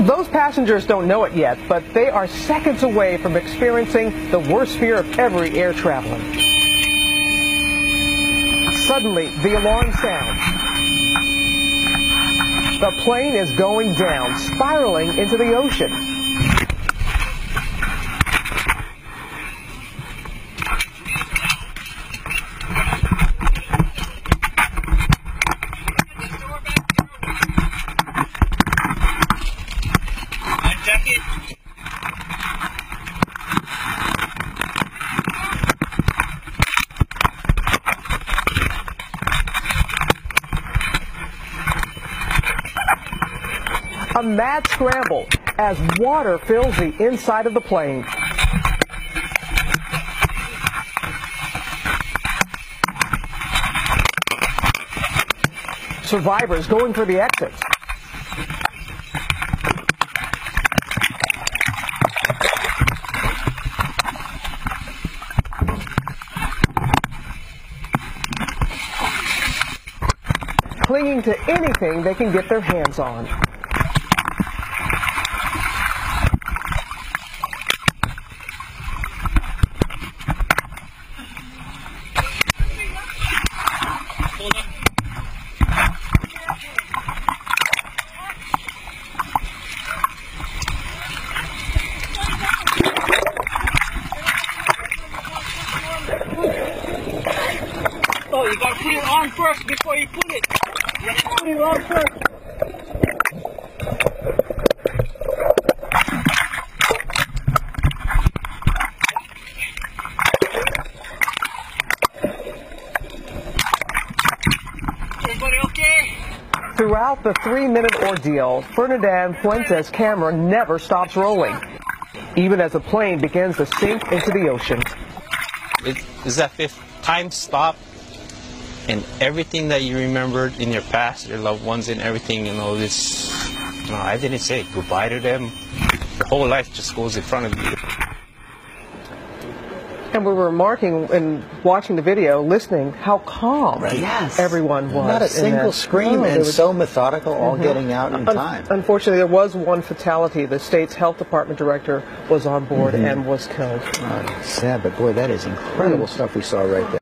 Those passengers don't know it yet, but they are seconds away from experiencing the worst fear of every air traveler. Suddenly, the alarm sounds. The plane is going down, spiraling into the ocean. A mad scramble as water fills the inside of the plane. Survivors going for the exits. Clinging to anything they can get their hands on. Oh, you gotta put it on first before you put it. You have to put it on first. Everybody okay? Throughout the 3-minute ordeal, Ferdinand Fuentes' camera never stops rolling, even as the plane begins to sink into the ocean. It's that if time stopped and everything that you remembered in your past, your loved ones and everything, I didn't say goodbye to them. Your whole life just goes in front of you. And we were remarking and watching the video, listening, how calm everyone was. Not a single scream, and so methodical, all getting out in time. Unfortunately, there was one fatality. The state's health department director was on board and was killed. Sad, but boy, that is incredible stuff we saw right there.